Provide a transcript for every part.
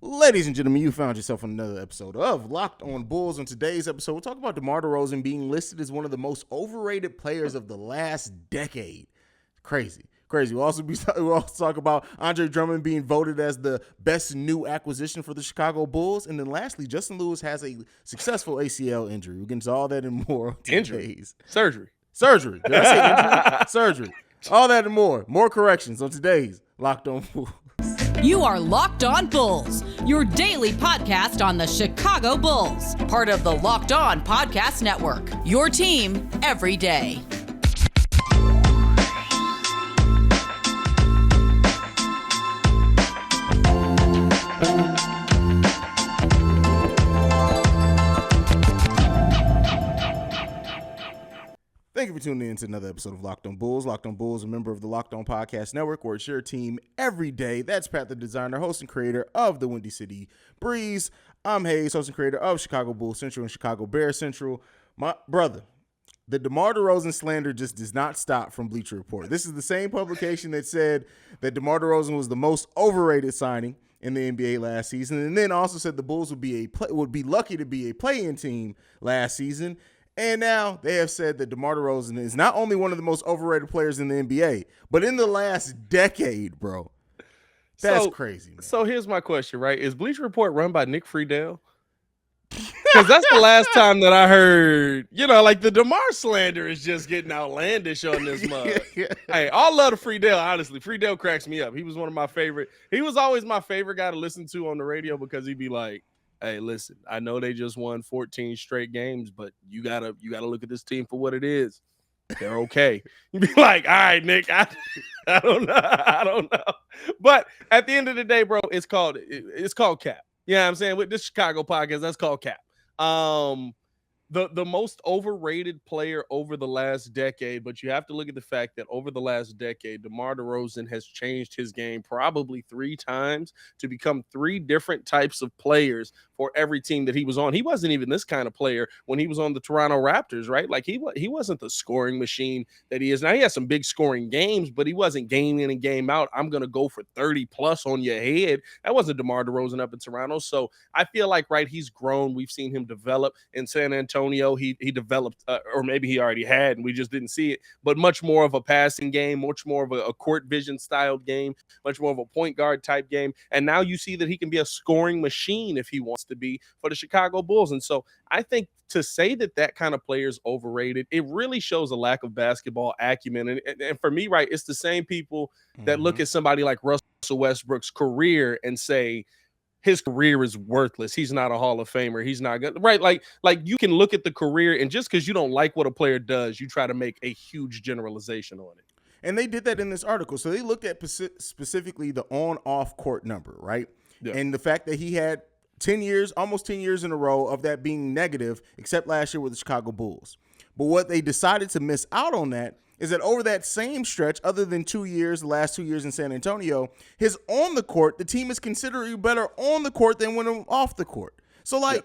Ladies and gentlemen, you found yourself on another episode of Locked on Bulls. On today's episode, we'll talk about DeMar DeRozan being listed as one of the most overrated players of the last decade. Crazy. We'll also talk about Andre Drummond being voted as the best new acquisition for the Chicago Bulls. And then lastly, Justin Lewis has a successful ACL injury. We'll get into all that and more. Surgery. Did I say injury? Surgery. All that and more. More corrections on today's Locked on Bulls. You are Locked On Bulls, your daily podcast on the Chicago Bulls, part of the Locked On Podcast Network, your team every day. Thank you for tuning in to another episode of Locked on Bulls. Locked on Bulls, a member of the Locked on Podcast Network, where it's your team every day. That's Pat, the designer, host, and creator of the Windy City Breeze. I'm Haize, host and creator of Chicago Bulls Central and Chicago Bear Central. My brother, the DeMar DeRozan slander just does not stop from Bleacher Report. This is the same publication that said that DeMar DeRozan was the most overrated signing in the NBA last season, and then also said the Bulls would be lucky to be a play-in team last season. And now they have said that DeMar DeRozan is not only one of the most overrated players in the NBA, but in the last decade, bro. That's crazy, man. So here's my question, right? Is Bleacher Report run by Nick Friedel? Because that's the last time that I heard, like the DeMar slander is just getting outlandish on this mug. Hey, all love to Friedel, honestly. Friedel cracks me up. He was one of my favorite. He was always my favorite guy to listen to on the radio because he'd be like, hey, listen, I know they just won 14 straight games, but you gotta look at this team for what it is. They're okay. You'd be like, all right, Nick, I don't know. But at the end of the day, bro, it's called cap. You know what I'm saying? With this Chicago podcast, that's called cap. The most overrated player over the last decade, but you have to look at the fact that over the last decade, DeMar DeRozan has changed his game probably 3 times to become 3 different types of players for every team that he was on. He wasn't even this kind of player when he was on the Toronto Raptors, right? Like he wasn't the scoring machine that he is now. He has some big scoring games, but he wasn't game in and game out. I'm going to go for 30 plus on your head. That wasn't DeMar DeRozan up in Toronto. So I feel like, right, he's grown. We've seen him develop in San Antonio. He developed, or maybe he already had, and we just didn't see it, but much more of a passing game, much more of a court vision styled game, much more of a point guard type game. And now you see that he can be a scoring machine if he wants to be for the Chicago Bulls. And so I think to say that kind of player is overrated, it really shows a lack of basketball acumen. And for me, right, it's the same people that look at somebody like Russell Westbrook's career and say, his career is worthless. He's not a Hall of Famer. He's not good. Right. Like you can look at the career, and just because you don't like what a player does, you try to make a huge generalization on it. And they did that in this article. So they looked at specifically the on-off court number, right? Yeah. And the fact that he had almost 10 years in a row of that being negative, except last year with the Chicago Bulls. But what they decided to miss out on that is that over that same stretch, other than the last 2 years in San Antonio, his on the court, the team is considerably better on the court than when off the court. So, I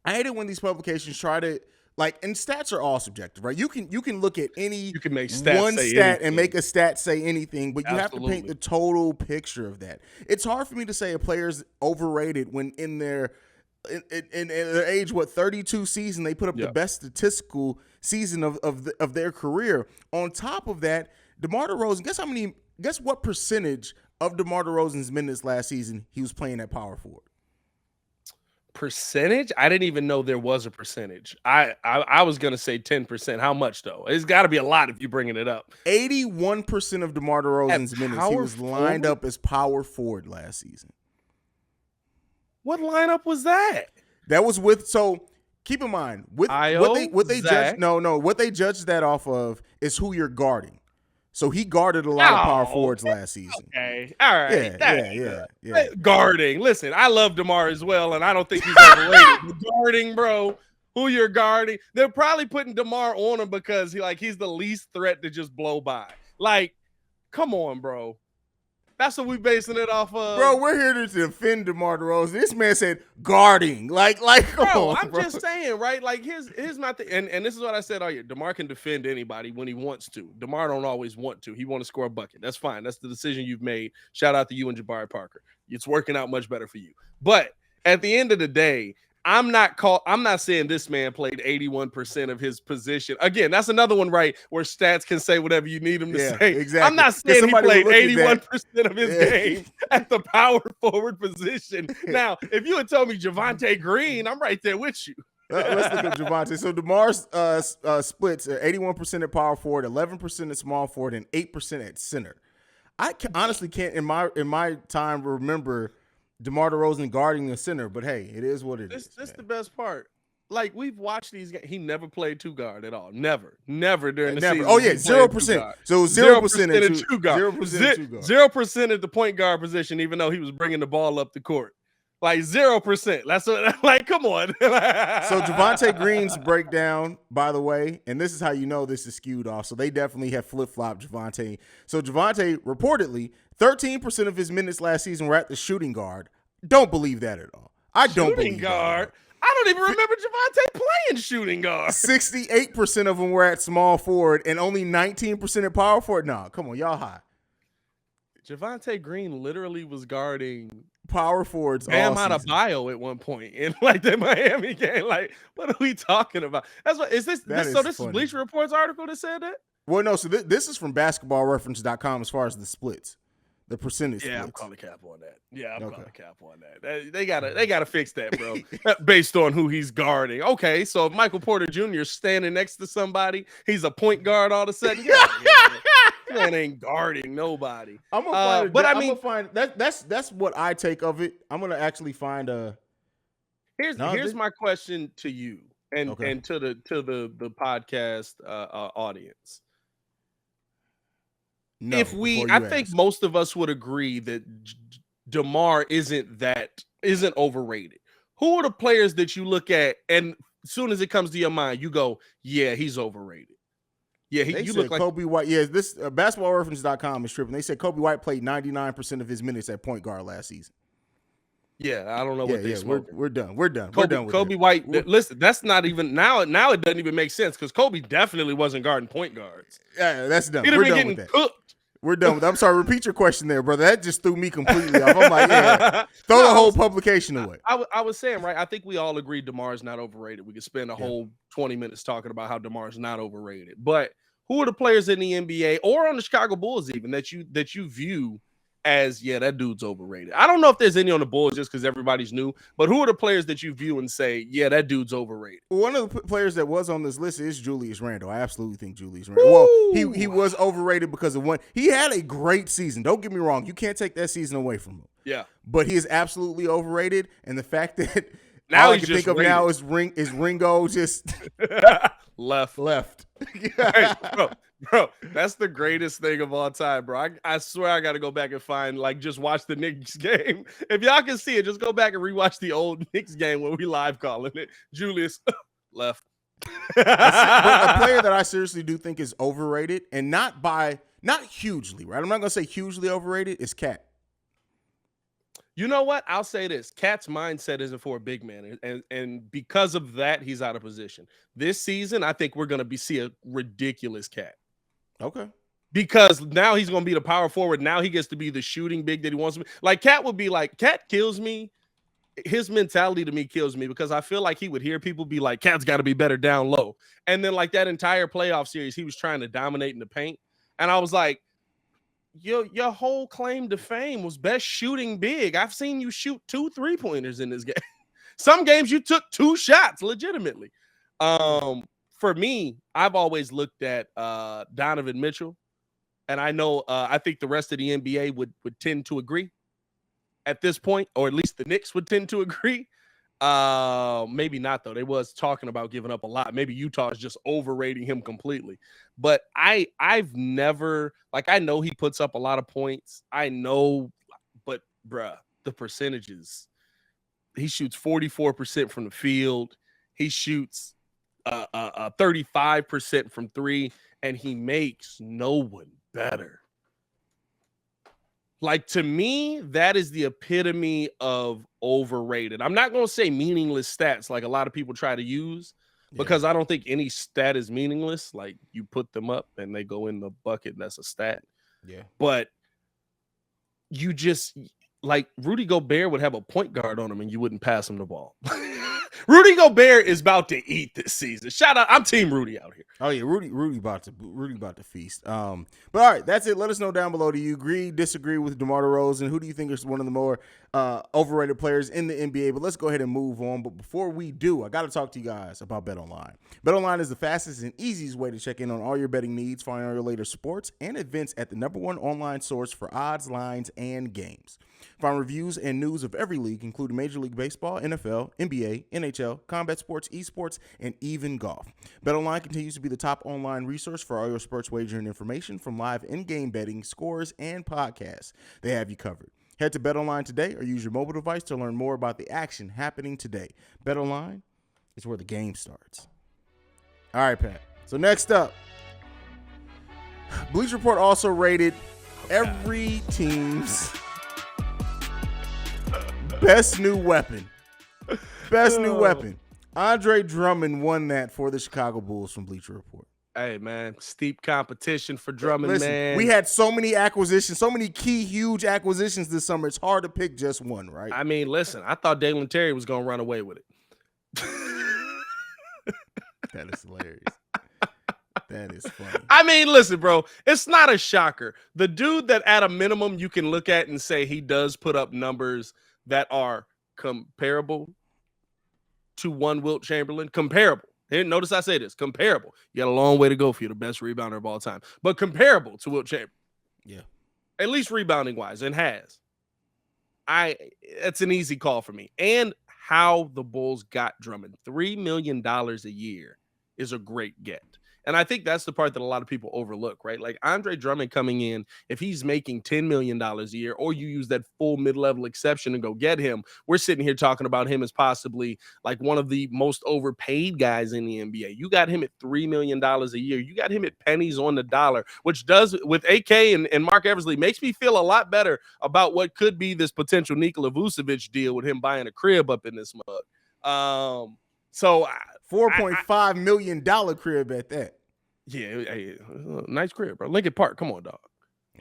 hate it when these publications try to, and stats are all subjective, right? You can look at you can make stat anything. And make a stat say anything, but you have to paint the total picture of that. It's hard for me to say a player's overrated when in their age, 32 season, they put up the best statistical season of their career. On top of that, DeMar DeRozan, guess what percentage of DeMar DeRozan's minutes last season he was playing at power forward? Percentage? I didn't even know there was a percentage. I was going to say 10%. How much, though? It's got to be a lot if you're bringing it up. 81% of DeMar DeRozan's minutes, he was lined up as power forward last season. What lineup was that? That was keep in mind, what they judged that off of is who you're guarding. So he guarded a lot of power forwards last season. Okay. All right. Yeah. Guarding. Listen, I love DeMar as well, and I don't think he's overrated. Guarding, bro. Who you're guarding. They're probably putting DeMar on him because he's the least threat to just blow by. Like, come on, bro. That's what we basing it off of. Bro, we're here to defend DeMar DeRozan. This man said guarding. Like, come bro, on, I'm bro. just saying, right? Like, here's my thing. And this is what I said all year. DeMar can defend anybody when he wants to. DeMar don't always want to. He want to score a bucket. That's fine. That's the decision you've made. Shout out to you and Jabari Parker. It's working out much better for you. But at the end of the day, I'm not saying this man played 81% of his position. Again, that's another one, right? Where stats can say whatever you need them to say. Exactly. I'm not saying he played 81% of his game at the power forward position. Now, if you had told me Javonte Green, I'm right there with you. Let's look at Javonte. So DeMar's splits are 81% at power forward, 11% at small forward, and 8% at center. I honestly can't in my time remember DeMar DeRozan guarding the center, but hey, it is what it is. This the best part. Like, we've watched these games. He never played two guard at all. Never during the season. Oh yeah, 0%. So 0% at two guard. 0% at the point guard position, even though he was bringing the ball up the court. Like 0%. That's what. Like, come on. So Javonte Green's breakdown, by the way, and this is how you know this is skewed off. So they definitely have flip-flopped Javonte. So Javonte reportedly 13% of his minutes last season were at the shooting guard. Don't believe that at all. I don't believe shooting guard. I don't even remember Javonte playing shooting guard. 68% of them were at small forward and only 19% at power forward. Nah, come on, y'all high. Javonte Green literally was guarding power forwards. Bam Adebayo at one point in like the Miami game. Like, what are we talking about? That's what is this? This is Bleacher Report's article that said that. Well, no. So this is from BasketballReference.com as far as the splits. The percentage. Yeah, splits. I'm calling cap on that. Yeah, I'm calling cap on that. They gotta fix that, bro. Based on who he's guarding. Okay, so if Michael Porter Jr. is standing next to somebody, he's a point guard all of a sudden. Man ain't guarding nobody. I'm gonna find that's what I take of it. I'm gonna actually find a. Here's my question to you and to the podcast audience. No, I think most of us would agree that DeMar isn't overrated. Who are the players that you look at and as soon as it comes to your mind, you go, yeah, he's overrated. Yeah, you look like Kobe White. Yeah, this BasketballReference.com is tripping. They said Kobe White played 99% of his minutes at point guard last season. Yeah, I don't know what they smoking. We're done. We're done. Kobe White. Listen, that's not even now. Now it doesn't even make sense because Kobe definitely wasn't guarding point guards. Yeah, that's done. We're done with that. Cooked. We're done with that. I'm sorry. Repeat your question there, brother. That just threw me completely off. I'm like, throw the whole publication away. I was saying, right, I think we all agree DeMar is not overrated. We could spend a whole 20 minutes talking about how DeMar is not overrated. But who are the players in the NBA or on the Chicago Bulls even that you view as, yeah, that dude's overrated? I don't know if there's any on the Bulls just because everybody's new, but who are the players that you view and say, yeah, that dude's overrated? One of the players that was on this list is Julius Randle. I absolutely think Julius Randle. Well, he was overrated because of one. He had a great season. Don't get me wrong. You can't take that season away from him. Yeah. But he is absolutely overrated. And the fact that now all I can think of now is Ringo just left. Hey, bro, that's the greatest thing of all time, bro. I swear I got to go back and find, like, just watch the Knicks game. If y'all can see it, just go back and rewatch the old Knicks game when we live calling it. Julius left. But a player that I seriously do think is overrated, and not hugely, right? I'm not going to say hugely overrated, is Cat. You know what? I'll say this. Cat's mindset isn't for a big man, and because of that, he's out of position. This season, I think we're going to see a ridiculous Cat. Okay. Because now he's going to be the power forward. Now he gets to be the shooting big that he wants to be. Like, Cat would be like, Cat kills me. His mentality to me kills me because I feel like he would hear people be like, Cat's got to be better down low. And then, like, that entire playoff series, he was trying to dominate in the paint. And I was like, your whole claim to fame was best shooting big. I've seen you shoot 2 3-pointers in this game. Some games you took 2 shots legitimately. For me, I've always looked at Donovan Mitchell, and I know I think the rest of the NBA would tend to agree at this point, or at least the Knicks would tend to agree. Maybe not, though. They was talking about giving up a lot. Maybe Utah is just overrating him completely. But I've never, like, I know he puts up a lot of points. I know, but bruh, the percentages. He shoots 44% from the field. He shoots 35% from 3, and he makes no one better. Like, to me, that is the epitome of overrated. I'm not going to say meaningless stats like a lot of people try to use, because I don't think any stat is meaningless. Like, you put them up and they go in the bucket, that's a stat. Yeah. But you just, like, Rudy Gobert would have a point guard on him and you wouldn't pass him the ball. Rudy Gobert is about to eat this season. Shout out, I'm Team Rudy out here. Oh yeah, Rudy about to feast. But all right, that's it. Let us know down below. Do you agree, disagree with DeMar DeRozan? Who do you think is one of the more overrated players in the NBA? But let's go ahead and move on. But before we do, I got to talk to you guys about BetOnline. BetOnline is the fastest and easiest way to check in on all your betting needs, find all your latest sports and events at the #1 online source for odds, lines, and games. Find reviews and news of every league, including Major League Baseball, NFL, NBA, NHL, combat sports, esports, and even golf. BetOnline continues to be the top online resource for all your sports wagering information, from live in-game betting, scores, and podcasts. They have you covered. Head to BetOnline today or use your mobile device to learn more about the action happening today. BetOnline is where the game starts. All right, Pat. So next up, Bleacher Report also rated every team's best new weapon. Best new weapon. Andre Drummond won that for the Chicago Bulls from Bleacher Report. Hey, man, steep competition for Drummond, Listen, man. we had so many acquisitions, so many key, huge acquisitions this summer. It's hard to pick just one, right? I mean, listen, I thought Dalen Terry was going to run away with it. That is hilarious. That is funny. I mean, listen, bro, it's not a shocker. The dude that at a minimum you can look at and say he does put up numbers that are comparable to one Wilt Chamberlain. Comparable. And notice I say this, comparable. You got a long way to go for you, the best rebounder of all time. But comparable to Wilt Chamberlain. Yeah. At least rebounding-wise, and has. It's an easy call for me. And how the Bulls got Drummond. $3 million a year is a great get. And I think that's the part that a lot of people overlook, right? Like Andre Drummond coming in, if he's making $10 million a year, or you use that full mid-level exception and go get him, we're sitting here talking about him as possibly like one of the most overpaid guys in the NBA. You got him at $3 million a year. You got him at pennies on the dollar, which does, with AK and Mark Eversley, makes me feel a lot better about what could be this potential Nikola Vucevic deal with him buying a crib up in this mug. So $4.5 million crib at that. Yeah, hey, nice crib, bro. Lincoln Park, come on, dog.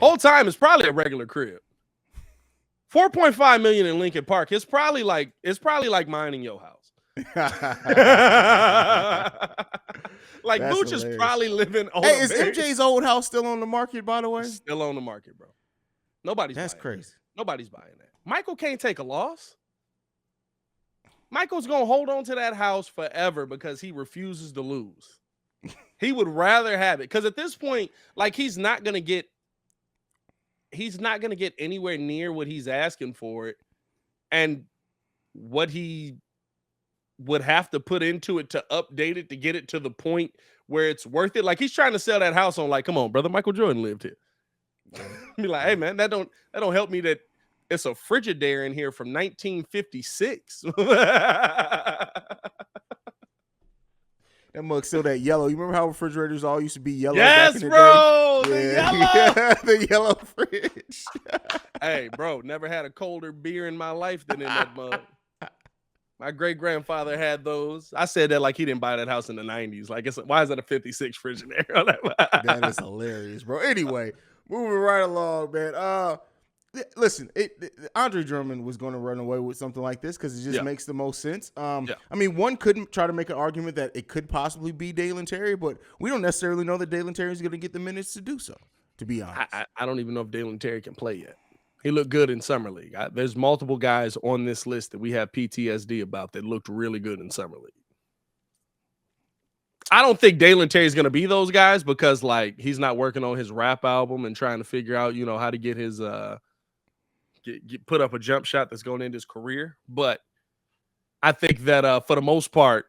Whole time it's probably a regular crib. $4.5 million in Lincoln Park. It's probably like mine in your house. Like Booch is probably living on. Hey, is MJ's old house still on the market, by the way? Still on the market, bro. Nobody's That's buying crazy. That. Nobody's buying that. Michael can't take a loss. Michael's gonna hold on to that house forever because he refuses to lose. He would rather have it, because at this point, like, he's not gonna get anywhere near what he's asking for it, and what he would have to put into it to update it to get it to the point where it's worth it. Like, he's trying to sell that house on, like, come on, brother, Michael Jordan lived here. Be like, hey man, that don't help me that it's a Frigidaire in here from 1956. That mug's still that yellow. You remember how refrigerators all used to be yellow? Yes, back in the bro. Day? The Yeah. yellow. The yellow fridge. Hey, bro, never had a colder beer in my life than in that mug. My great-grandfather had those. I said that like he didn't buy that house in the 90s. Like, why is that a 56 Frigidaire? That is hilarious, bro. Anyway, moving right along, man. Listen, Andre Drummond was going to run away with something like this because it just makes the most sense. I mean, one couldn't try to make an argument that it could possibly be Dalen Terry, but we don't necessarily know that Dalen Terry is going to get the minutes to do so, to be honest. I don't even know if Dalen Terry can play yet. He looked good in Summer League. There's multiple guys on this list that we have PTSD about that looked really good in Summer League. I don't think Dalen Terry is going to be those guys because, like, he's not working on his rap album and trying to figure out, how to get his put up a jump shot that's going to end his career. But I think that for the most part,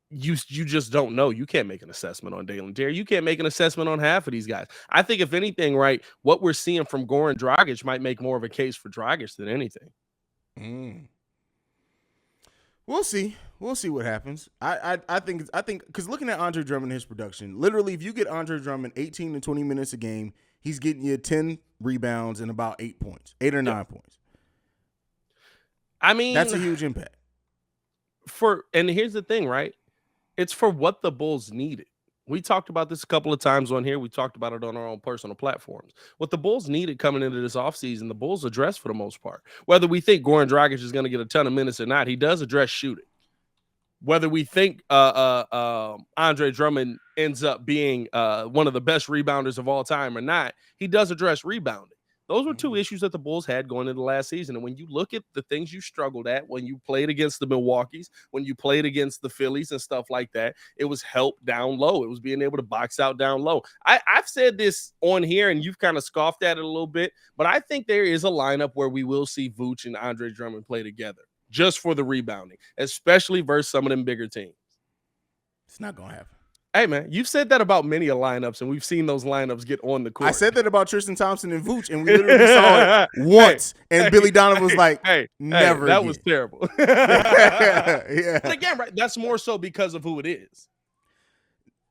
you just don't know. You can't make an assessment on Dalen Terry. You can't make an assessment on half of these guys. I think if anything, right, what we're seeing from Goran Dragic might make more of a case for Dragic than anything. We'll see. We'll see what happens. I think because looking at Andre Drummond and his production, literally, if you get Andre Drummond 18 to 20 minutes a game, he's getting you 10 rebounds and about 8 points, 8 or 9 points. I mean, that's a huge impact. And here's the thing, right? It's for what the Bulls needed. We talked about this a couple of times on here. We talked about it on our own personal platforms. What the Bulls needed coming into this offseason, the Bulls addressed for the most part. Whether we think Goran Dragic is going to get a ton of minutes or not, he does address shooting. Whether we think Andre Drummond ends up being one of the best rebounders of all time or not, he does address rebounding. Those were two issues that the Bulls had going into the last season. And when you look at the things you struggled at, when you played against the Milwaukees, when you played against the Phillies and stuff like that, it was help down low. It was being able to box out down low. I've said this on here, and you've kind of scoffed at it a little bit, but I think there is a lineup where we will see Vooch and Andre Drummond play together just for the rebounding, especially versus some of them bigger teams. It's not going to happen. Hey, man, you've said that about many lineups, and we've seen those lineups get on the court. I said that about Tristan Thompson and Vooch, and we literally saw it once. And Billy Donovan was like, never that again. was terrible. Yeah. But again, right, that's more so because of who it is.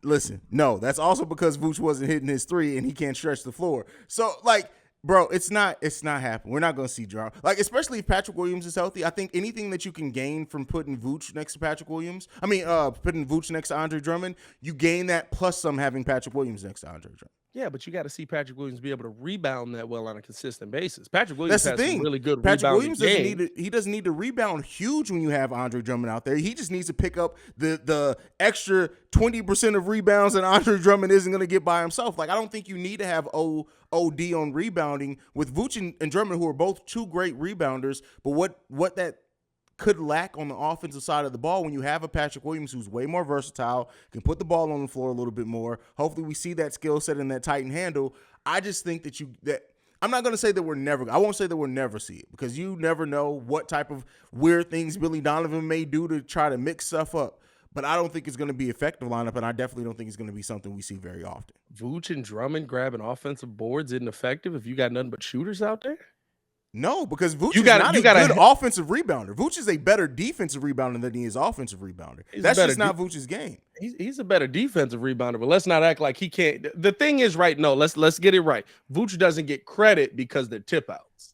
Listen, no, that's also because Vooch wasn't hitting his three, and he can't stretch the floor. So, like, bro, it's not happening. We're not going to see drama. Like, especially if Patrick Williams is healthy, I think anything that you can gain from putting Vooch next to putting Vooch next to Andre Drummond, you gain that plus some having Patrick Williams next to Andre Drummond. Yeah, but you got to see Patrick Williams be able to rebound that well on a consistent basis. Patrick Williams That's the has thing. some really good Patrick rebounding Williams doesn't need to rebound huge when you have Andre Drummond out there. He just needs to pick up the extra 20% of rebounds that Andre Drummond isn't going to get by himself. Like, I don't think you need to have OD on rebounding with Vooch and Drummond, who are both two great rebounders. But what that could lack on the offensive side of the ball when you have a Patrick Williams who's way more versatile, can put the ball on the floor a little bit more. Hopefully we see that skill set and that Titan handle. I just think that I'm not going to say that I won't say that we'll never see it, because you never know what type of weird things Billy Donovan may do to try to mix stuff up. But I don't think it's going to be effective lineup, and I definitely don't think it's going to be something we see very often. Vooch and Drummond grabbing offensive boards isn't effective if you got nothing but shooters out there? No, because Vooch is not a good offensive rebounder. Vooch is a better defensive rebounder than he is offensive rebounder. That's just not Vooch's game. He's a better defensive rebounder, but let's not act like he can't. The thing is, right, no, let's get it right. Vooch doesn't get credit because they're tip outs.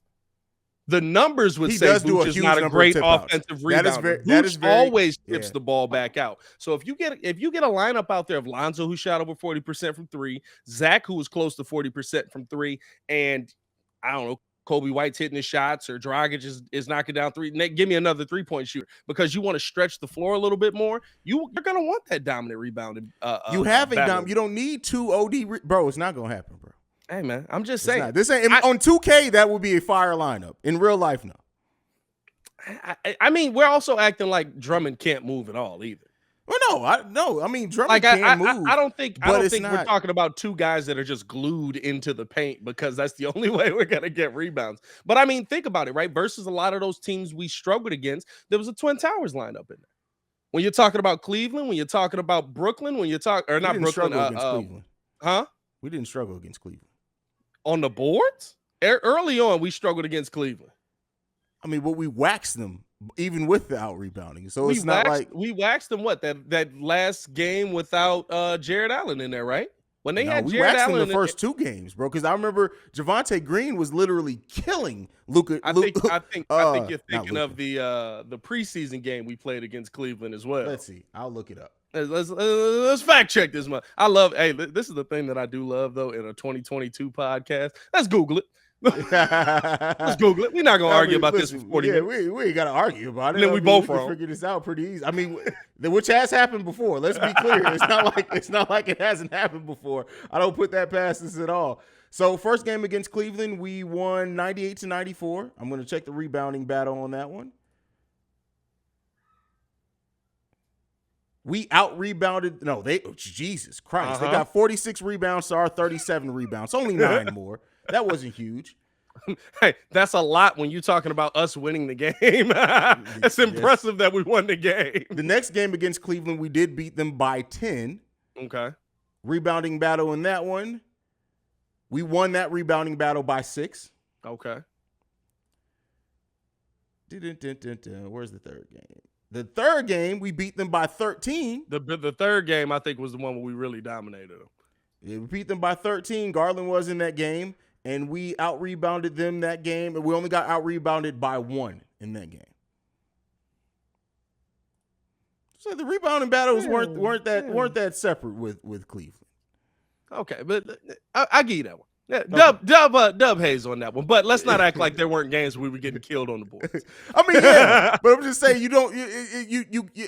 The numbers would say Vooch is not a great offensive rebounder. Vooch always tips the ball back out. So if you get a lineup out there of Lonzo, who shot over 40% from three, Zach, who was close to 40% from three, and I don't know, Kobe White's hitting his shots, or Dragic is knocking down three. Give me another 3-point shooter, because you want to stretch the floor a little bit more. You're going to want that dominant rebounding. You don't need two OD. Bro, it's not going to happen, bro. Hey, man, I'm just saying. This ain't on 2K. That would be a fire lineup. In real life, no. I mean, we're also acting like Drummond can't move at all either. Well, no. I mean, Drummond can move. I don't think we're talking about two guys that are just glued into the paint, because that's the only way we're gonna get rebounds. But I mean, think about it, right? Versus a lot of those teams we struggled against, there was a Twin Towers lineup in there. When you're talking about Cleveland, when you're talking about Brooklyn, when you're talking not Brooklyn, Cleveland. Huh? We didn't struggle against Cleveland on the boards. Early on, we struggled against Cleveland. I mean, but we waxed them even without rebounding. So it's not like we waxed them. What that last game without Jared Allen in there, right? When they had Jared Allen in the first two games, bro. Because I remember Javonte Green was literally killing Luka. I think you're thinking of the preseason game we played against Cleveland as well. Let's see. I'll look it up. Let's fact check this month. This is the thing that I do love, though, in a 2022 podcast. Let's Google it. Let's Google it. We're not gonna argue about this for 40 minutes. We ain't gotta argue about it. And then we both wrong. Figure this out pretty easy. I mean, which has happened before. Let's be clear. It's not like it hasn't happened before. I don't put that past us at all. So first game against Cleveland, we won 98-94. I'm gonna check the rebounding battle on that one. We out-rebounded. No, Jesus Christ. They got 46 rebounds to our 37 rebounds. Only 9 more. That wasn't huge. Hey, that's a lot when you're talking about us winning the game. It's impressive that we won the game. The next game against Cleveland, we did beat them by 10. Okay. Rebounding battle in that one. We won that rebounding battle by 6. Okay. Where's the third game? The third game, we beat them by 13. The third game, I think, was the one where we really dominated them. We beat them by 13. Garland was in that game, and we out-rebounded them that game, and we only got out-rebounded by 1 in that game. So the rebounding battles weren't that separate with Cleveland. Okay, but I give you that one. Yeah, dub Haize on that one, but let's not act like there weren't games where we were getting killed on the boards. I mean, yeah, but I'm just saying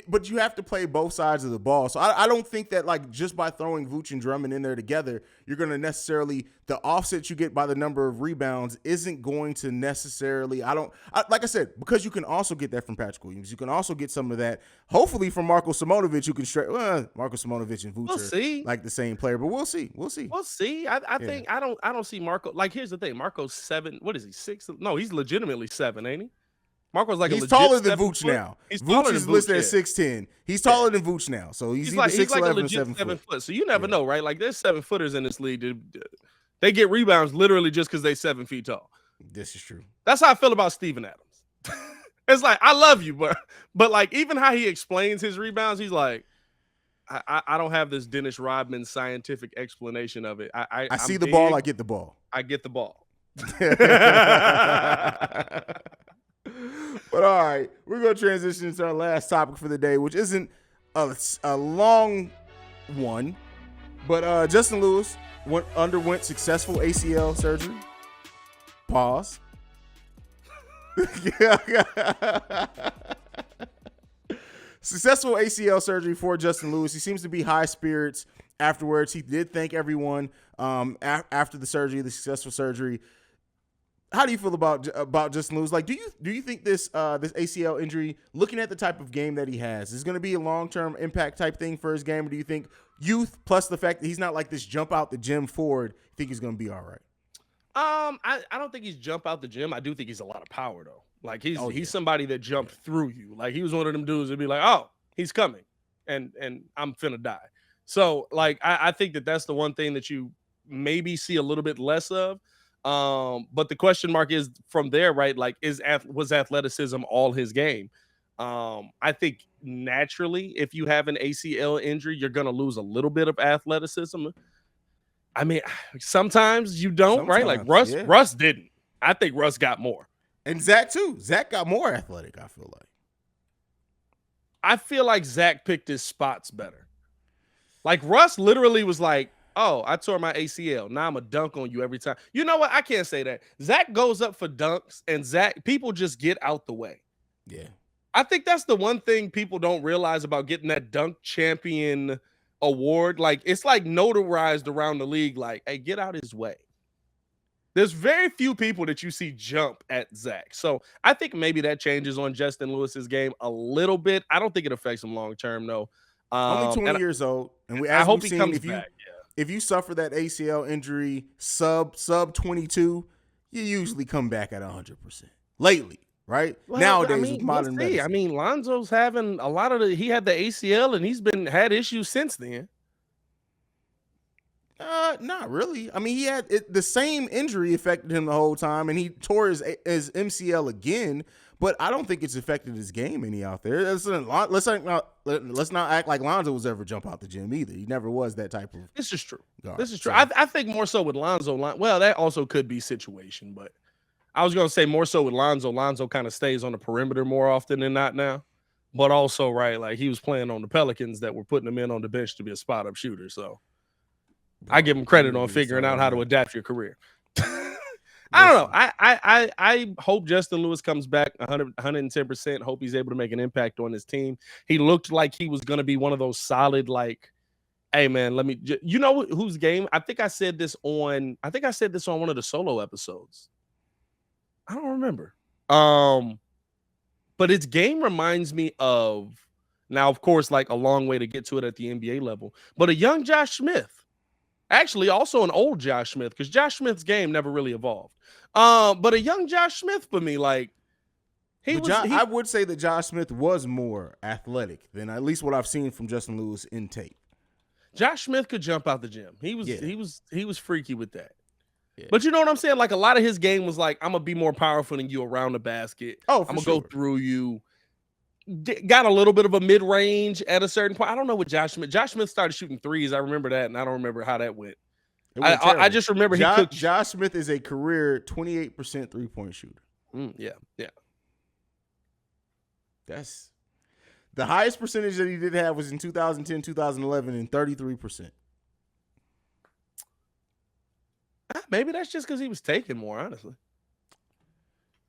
but you have to play both sides of the ball. So I don't think that like just by throwing Vooch and Drummond in there together, you're going to necessarily the offset you get by the number of rebounds isn't going to necessarily. Like I said, because you can also get that from Patrick Williams. You can also get some of that, hopefully, from Marko Simonovic. You can Marko Simonovic and Vooch are like the same player, but we'll see. We'll see. I think I don't see Marko. Like, here's the thing: Marko's 7. What is he? 6? No, he's legitimately 7, ain't he? Marko's like he's taller than Vooch foot. now. Vooch is listed at 6'10". He's taller than Vooch now, so he's either 6'11" or 7 foot. So you never know, right? Like, there's 7-footers in this league. They get rebounds literally just because they're 7 feet tall. This is true. That's how I feel about Steven Adams. It's like, I love you, but like even how he explains his rebounds, he's like, I don't have this Dennis Rodman scientific explanation of it. I see the ball, I get the ball. I get the ball. But all right, we're going to transition to our last topic for the day, which isn't a long one, but Justin Lewis underwent successful ACL surgery. Pause. Successful ACL surgery for Justin Lewis. He seems to be high spirits afterwards. He did thank everyone after the surgery, the successful surgery. How do you feel about Justin Lewis? Like, do you think this ACL injury, looking at the type of game that he has, is going to be a long-term impact type thing for his game? Or do you think youth plus the fact that he's not like this jump out the gym forward, think he's going to be all right? I don't think he's jump out the gym. I do think he's a lot of power though. Like he's somebody that jumped through you. Like he was one of them dudes that'd be like, oh, he's coming, and I'm finna die. So like I think that's the one thing that you maybe see a little bit less of. But the question mark is from there, right? Like was athleticism all his game? I think naturally, if you have an ACL injury, you're gonna lose a little bit of athleticism. I mean, sometimes you don't, right? Like Russ didn't. I think Russ got more. And Zach too. Zach got more athletic, I feel like. I feel like Zach picked his spots better. Like Russ literally was like, oh, I tore my ACL. Now I'm a dunk on you every time. You know what? I can't say that. Zach goes up for dunks and people just get out the way. Yeah. I think that's the one thing people don't realize about getting that dunk champion award. Like it's like notarized around the league. Like, hey, get out his way. There's very few people that you see jump at Zach. So I think maybe that changes on Justin Lewis's game a little bit. I don't think it affects him long term though. Only 20 years old. And I hope he comes back. If you suffer that ACL injury sub 22, you usually come back at 100%. Lately, right? Well, nowadays with modern medicine. I mean, Lonzo's having a lot of he had the ACL and he's had issues since then. Not really. I mean, he had the same injury affected him the whole time, and he tore his MCL again. But I don't think it's affected his game any out there. Let's not act like Lonzo was ever jump out the gym either. He never was that type of. This is true. Guard. This is true. I think more so with Lonzo. Well, that also could be situation, but I was going to say more so with Lonzo. Lonzo kind of stays on the perimeter more often than not now. But also, right, like he was playing on the Pelicans that were putting him in on the bench to be a spot-up shooter. So I give him credit on figuring out how to adapt your career. I don't know. I hope Justin Lewis comes back 110%. Hope he's able to make an impact on his team. He looked like he was going to be one of those solid, like, hey, man, you know whose game? I think I said this on one of the solo episodes. I don't remember. But its game reminds me of, now, of course, like a long way to get to it at the NBA level, but a young Josh Smith. Actually, also an old Josh Smith, because Josh Smith's game never really evolved. But a young Josh Smith for me, like I would say that Josh Smith was more athletic than at least what I've seen from Justin Lewis in tape. Josh Smith could jump out the gym. He was freaky with that. Yeah. But you know what I'm saying? Like a lot of his game was like, I'm gonna be more powerful than you around the basket. Oh, I'm gonna go through you. Got a little bit of a mid-range at a certain point. I don't know what Josh Smith. Josh Smith started shooting threes. I remember that, and I don't remember how that went. I just remember he cooked. Josh Smith is a career 28% 3-point shooter. Yeah. That's the highest percentage that he did have was in 2010, 2011, and 33%. Maybe that's just because he was taking more, honestly.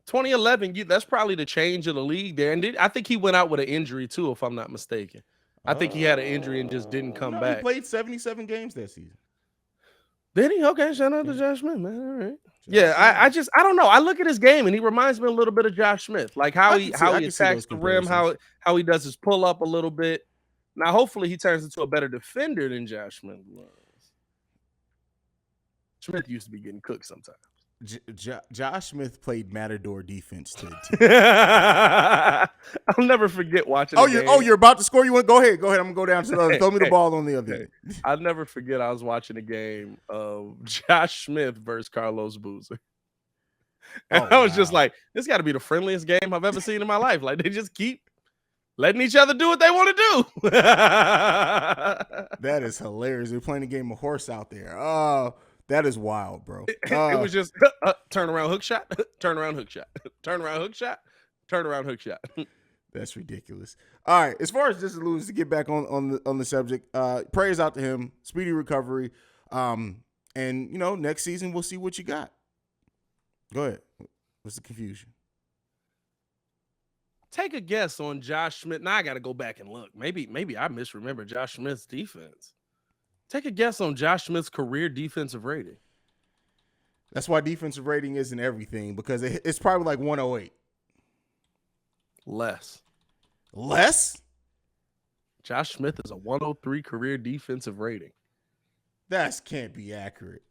2011, that's probably the change of the league there. And I think he went out with an injury, too, if I'm not mistaken. I think he had an injury and just didn't come back. He played 77 games that season. Did he? Okay, shout out to Josh Smith, man. All right. I don't know. I look at his game and he reminds me a little bit of Josh Smith, like how he attacks the rim, how he does his pull up a little bit. Now, hopefully, he turns into a better defender than Josh Smith was. Smith used to be getting cooked sometimes. Josh Smith played Matador defense too. I'll never forget watching. You're about to score. You want? Go ahead. I'm gonna go down to the other. Throw me the ball on the other end. I'll never forget. I was watching a game of Josh Smith versus Carlos Boozer, and I was just like, "This got to be the friendliest game I've ever seen in my life." Like they just keep letting each other do what they want to do. That is hilarious. They're playing a game of horse out there. That is wild, bro. It was just turn around hook shot, turn around hook shot, turn around hook shot, turn around hook shot. That's ridiculous. All right, as far as Justin Lewis, to get back on the subject, prayers out to him, speedy recovery, and next season we'll see what you got. Go ahead. What's the confusion? Take a guess on Josh Smith. Now I got to go back and look. Maybe I misremember Josh Smith's defense. Take a guess on Josh Smith's career defensive rating. That's why defensive rating isn't everything, because it's probably like 108. Less? Josh Smith is a 103 career defensive rating. That can't be accurate.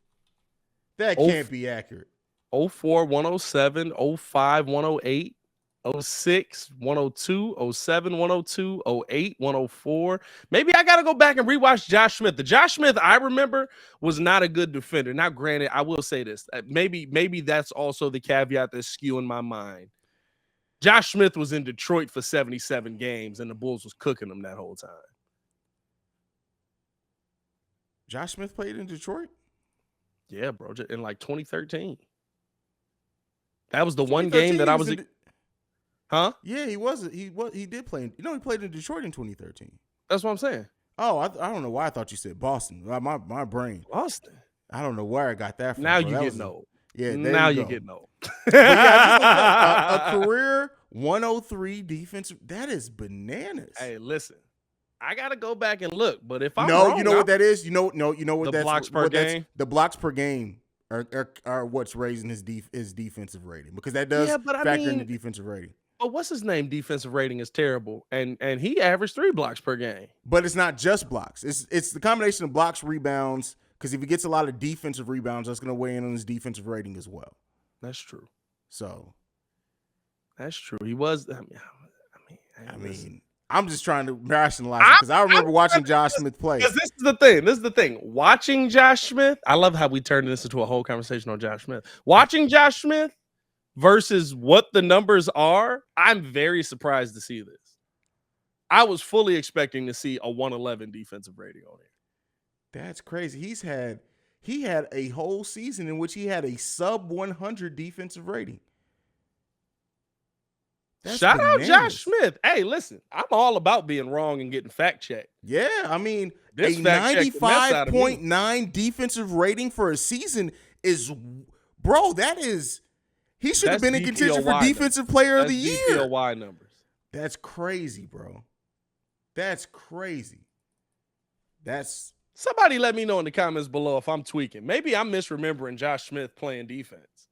That can't be accurate. 04, 107, 05, 108. 06, 102, 07, 102, 08, 104. Maybe I got to go back and rewatch Josh Smith. The Josh Smith I remember was not a good defender. Now, granted, I will say this. Maybe that's also the caveat that's skewing my mind. Josh Smith was in Detroit for 77 games, and the Bulls was cooking them that whole time. Josh Smith played in Detroit? Yeah, bro, in like 2013. That was the one game that I was... Huh? Yeah, he did play. He played in Detroit in 2013. That's what I'm saying. Oh, I don't know why I thought you said Boston. My brain. Boston. I don't know where I got that from. Now you getting old. Yeah, now you're getting old. A career 103 defensive. That is bananas. Hey, listen. I gotta go back and look, but if I'm wrong, you know what that is? You know what the blocks per game. The blocks per game are what's raising his defensive rating, because that does factor in the defensive rating. But what's his name? Defensive rating is terrible, and he averaged 3 blocks per game. But it's not just blocks. It's the combination of blocks, rebounds. Because if he gets a lot of defensive rebounds, that's going to weigh in on his defensive rating as well. That's true. So that's true. He was. I mean, I'm just trying to rationalize it, because I remember watching Josh Smith play. Because this is the thing. Watching Josh Smith, I love how we turned this into a whole conversation on Josh Smith. Watching Josh Smith versus what the numbers are, I'm very surprised to see this. I was fully expecting to see a 111 defensive rating on it. That's crazy. He had a whole season in which he had a sub 100 defensive rating. Shout out Josh Smith. Hey, listen, I'm all about being wrong and getting fact checked. Yeah, I mean, this a 95.9 defensive rating for a season is, bro, that is, he should have been in contention for defensive player of the year. DPOY numbers. That's crazy, bro. That's crazy. Somebody let me know in the comments below if I'm tweaking. Maybe I'm misremembering Josh Smith playing defense.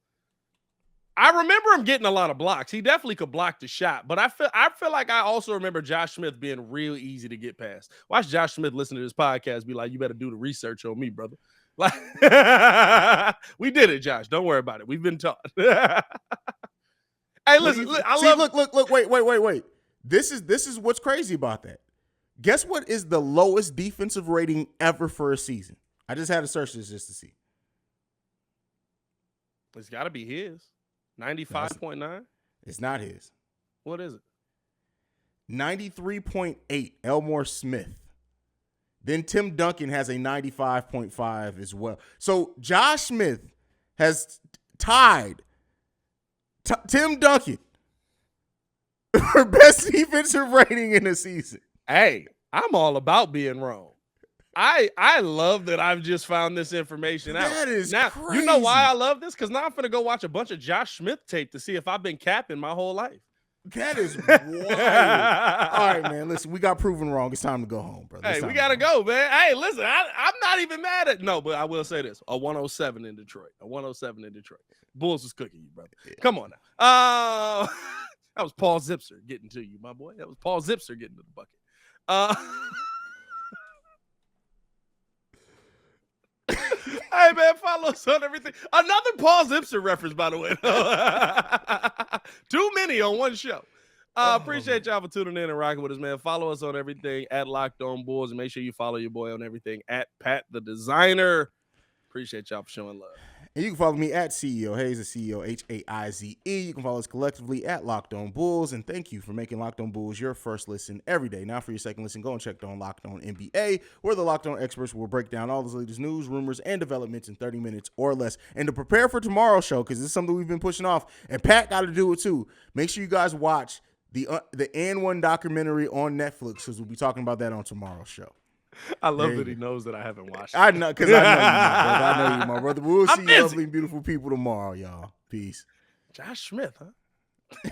I remember him getting a lot of blocks. He definitely could block the shot, but I feel like I also remember Josh Smith being real easy to get past. Watch Josh Smith listen to this podcast, be like, "You better do the research on me, brother." Like, we did it, Josh. Don't worry about it. We've been taught. Hey, listen. Look. Wait. This is what's crazy about that. Guess what is the lowest defensive rating ever for a season? I just had to search this just to see. It's got to be his. 95.9? It's not his. What is it? 93.8, Elmore Smith. Then Tim Duncan has a 95.5 as well. So Josh Smith has tied Tim Duncan for best defensive rating in the season. Hey, I'm all about being wrong. I love that I've just found this information out. That is now, crazy. You know why I love this? Because now I'm going to go watch a bunch of Josh Smith tape to see if I've been capping my whole life. That is wild. All right, man. Listen, we got proven wrong. It's time to go home, brother. Hey, we got to go, man. Hey, listen, I'm not even mad at no, but I will say this. A 107 in Detroit. A 107 in Detroit. Bulls was cooking you, brother. Yeah. Come on now. That was Paul Zipser getting to you, my boy. That was Paul Zipser getting to the bucket. Hey, man, follow us on everything. Another Paul Zipser reference, by the way. Too many on one show. Appreciate y'all for tuning in and rocking with us, man. Follow us on everything at Locked On Bulls, and make sure you follow your boy on everything at Pat the Designer. Appreciate y'all for showing love. And you can follow me at CEO Haize, CEO Haize. You can follow us collectively at Locked On Bulls. And thank you for making Locked On Bulls your first listen every day. Now for your second listen, go and check on Locked On NBA, where the Locked On experts will break down all the latest news, rumors, and developments in 30 minutes or less. And to prepare for tomorrow's show, because this is something we've been pushing off, and Pat got to do it too, make sure you guys watch the N1 documentary on Netflix, because we'll be talking about that on tomorrow's show. I love that he knows that I haven't watched it. I know, because I know you, my brother. We'll see you lovely, beautiful people tomorrow, y'all. Peace. Josh Smith, huh?